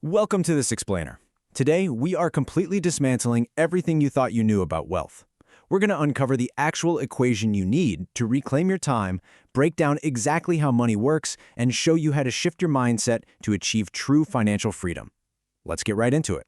Welcome to this explainer. Today, we are completely dismantling everything you thought you knew about wealth. We're going to uncover the actual equation you need to reclaim your time, break down exactly how money works, and show you how to shift your mindset to achieve true financial freedom. Let's get right into it.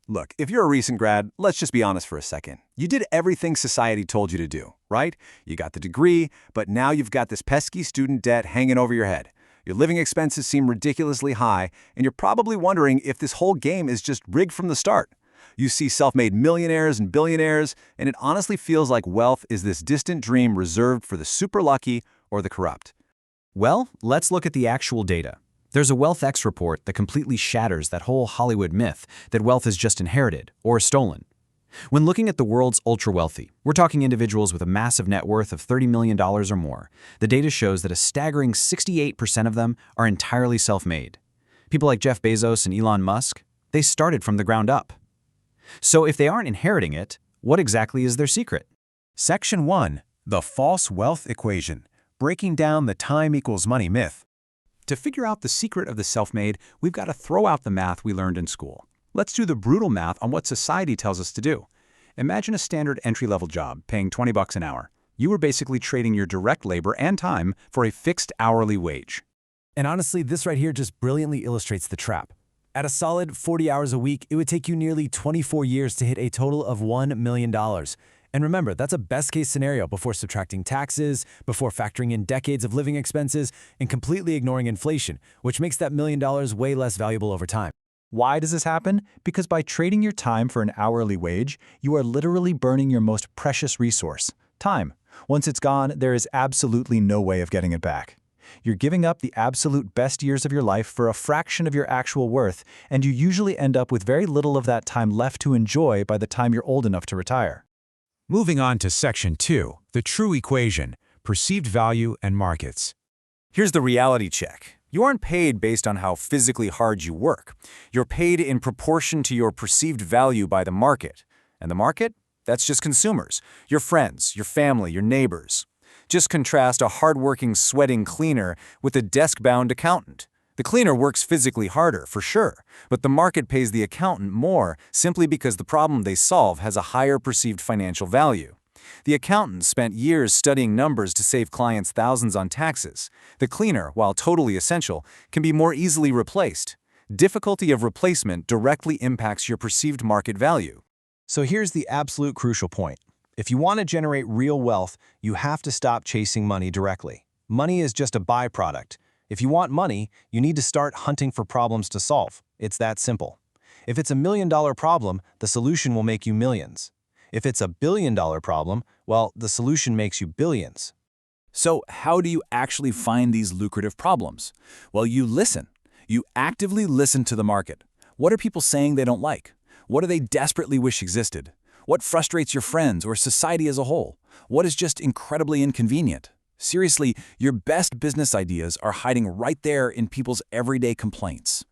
Look, if you're a recent grad, let's just be honest for a second. You did everything society told you to do, right? You got the degree, but now you've got this pesky student debt hanging over your head. Your living expenses seem ridiculously high, and you're probably wondering if this whole game is just rigged from the start. You see self-made millionaires and billionaires, and it honestly feels like wealth is this distant dream reserved for the super lucky or the corrupt. Well, let's look at the actual data. There's a WealthX report that completely shatters that whole Hollywood myth that wealth is just inherited or stolen. When looking at the world's ultra-wealthy, we're talking individuals with a massive net worth of $30 million or more, the data shows that a staggering 68% of them are entirely self-made. People like Jeff Bezos and Elon Musk, they started from the ground up. So if they aren't inheriting it, what exactly is their secret? Section 1. The False Wealth Equation. Breaking down the time equals money myth. To figure out the secret of the self-made, we've got to throw out the math we learned in school. Let's do the brutal math on what society tells us to do. Imagine a standard entry-level job paying $20 an hour. You were basically trading your direct labor and time for a fixed hourly wage. And honestly, this right here just brilliantly illustrates the trap. At a solid 40 hours a week, it would take you nearly 24 years to hit a total of $1 million. And remember, that's a best-case scenario before subtracting taxes, before factoring in decades of living expenses, and completely ignoring inflation, which makes that $1 million way less valuable over time. Why does this happen? Because by trading your time for an hourly wage, you are literally burning your most precious resource, time. Once it's gone, there is absolutely no way of getting it back. You're giving up the absolute best years of your life for a fraction of your actual worth, and you usually end up with very little of that time left to enjoy by the time you're old enough to retire. Moving on to Section 2. The True Equation. Perceived Value and Markets. Here's the reality check. You aren't paid based on how physically hard you work. You're paid in proportion to your perceived value by the market. And the market? That's just consumers, your friends, your family, your neighbors. Just contrast a hardworking, sweating cleaner with a desk-bound accountant. The cleaner works physically harder, for sure, but the market pays the accountant more simply because the problem they solve has a higher perceived financial value. The accountant spent years studying numbers to save clients thousands on taxes. The cleaner, while totally essential, can be more easily replaced. Difficulty of replacement directly impacts your perceived market value. So here's the absolute crucial point. If you want to generate real wealth, you have to stop chasing money directly. Money is just a byproduct. If you want money, you need to start hunting for problems to solve. It's that simple. If it's $1 million problem, the solution will make you millions. If it's a $1 billion problem, well, the solution makes you billions. So how do you actually find these lucrative problems? Well, you listen. You actively listen to the market. What are people saying they don't like? What do they desperately wish existed? What frustrates your friends or society as a whole? What is just incredibly inconvenient? Seriously, your best business ideas are hiding right there in people's everyday complaints.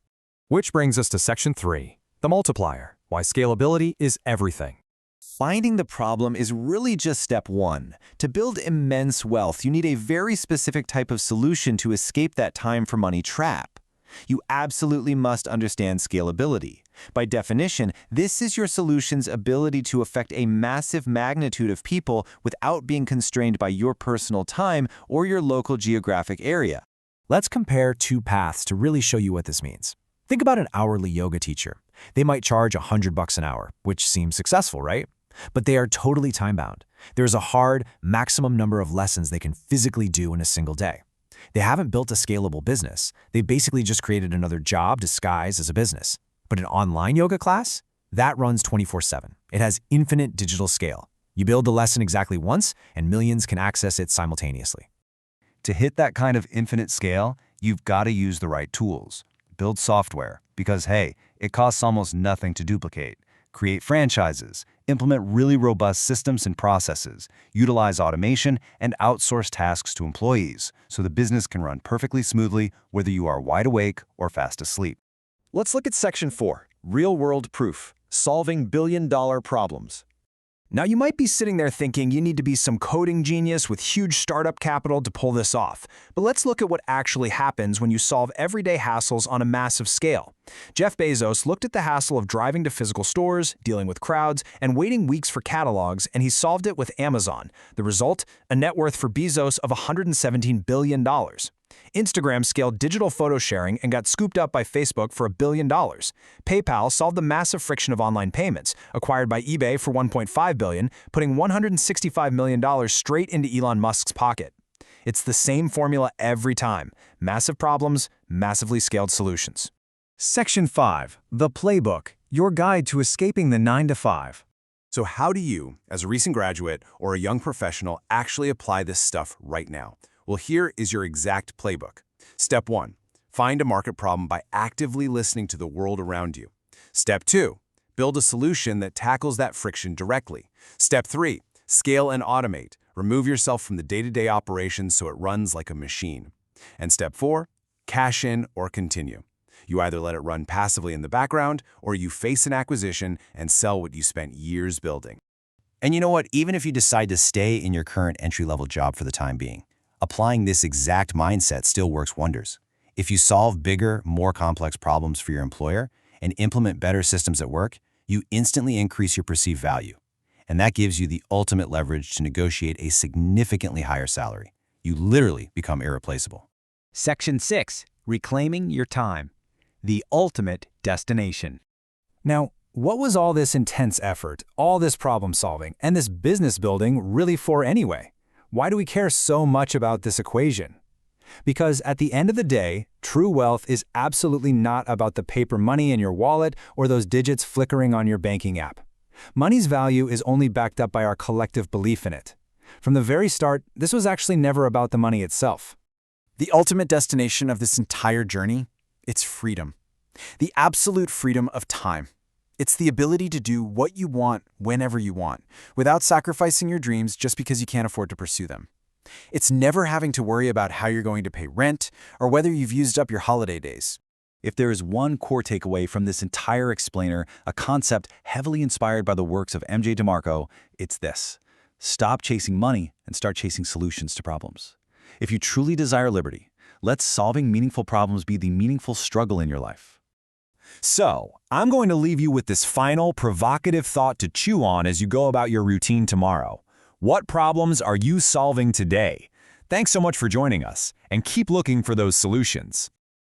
Which brings us to Section 3. The Multiplier. Why scalability is everything. Finding the problem is really just step one. To build immense wealth, you need a very specific type of solution to escape that time for money trap. You absolutely must understand scalability. By definition, this is your solution's ability to affect a massive magnitude of people without being constrained by your personal time or your local geographic area. Let's compare two paths to really show you what this means. Think about an hourly yoga teacher. They might charge $100 an hour, which seems successful, right? But they are totally time-bound. There's a hard, maximum number of lessons they can physically do in a single day. They haven't built a scalable business. They basically just created another job disguised as a business. But an online yoga class? That runs 24/7. It has infinite digital scale. You build the lesson exactly once, and millions can access it simultaneously. To hit that kind of infinite scale, you've got to use the right tools. Build software, because hey, it costs almost nothing to duplicate. Create franchises, implement really robust systems and processes, utilize automation, and outsource tasks to employees so the business can run perfectly smoothly whether you are wide awake or fast asleep. Let's look at Section 4, Real-World Proof, Solving Billion-Dollar Problems. Now, you might be sitting there thinking you need to be some coding genius with huge startup capital to pull this off. But let's look at what actually happens when you solve everyday hassles on a massive scale. Jeff Bezos looked at the hassle of driving to physical stores, dealing with crowds, and waiting weeks for catalogs, and he solved it with Amazon. The result? A net worth for Bezos of $117 billion. Instagram scaled digital photo sharing and got scooped up by Facebook for $1 billion. PayPal solved the massive friction of online payments, acquired by eBay for $1.5 billion, putting $165 million straight into Elon Musk's pocket. It's the same formula every time. Massive problems, massively scaled solutions. Section 5. The Playbook, your guide to escaping the 9-to-5. So how do you, as a recent graduate or a young professional, actually apply this stuff right now? Well, here is your exact playbook. Step 1. Find a market problem by actively listening to the world around you. Step 2. Build a solution that tackles that friction directly. Step 3. Scale and automate. Remove yourself from the day-to-day operations so it runs like a machine. And Step 4. Cash in or continue. You either let it run passively in the background or you face an acquisition and sell what you spent years building. And you know what? Even if you decide to stay in your current entry-level job for the time being, applying this exact mindset still works wonders. If you solve bigger, more complex problems for your employer and implement better systems at work, you instantly increase your perceived value. And that gives you the ultimate leverage to negotiate a significantly higher salary. You literally become irreplaceable. Section 6. Reclaiming your time. The ultimate destination. Now, what was all this intense effort, all this problem solving, and this business building really for anyway? Why do we care so much about this equation? Because at the end of the day, true wealth is absolutely not about the paper money in your wallet or those digits flickering on your banking app. Money's value is only backed up by our collective belief in it. From the very start, this was actually never about the money itself. The ultimate destination of this entire journey, it's freedom. The absolute freedom of time. It's the ability to do what you want whenever you want, without sacrificing your dreams just because you can't afford to pursue them. It's never having to worry about how you're going to pay rent or whether you've used up your holiday days. If there is one core takeaway from this entire explainer, a concept heavily inspired by the works of M.J. DeMarco, it's this. Stop chasing money and start chasing solutions to problems. If you truly desire liberty, let solving meaningful problems be the meaningful struggle in your life. So, I'm going to leave you with this final, provocative thought to chew on as you go about your routine tomorrow. What problems are you solving today? Thanks so much for joining us, and keep looking for those solutions.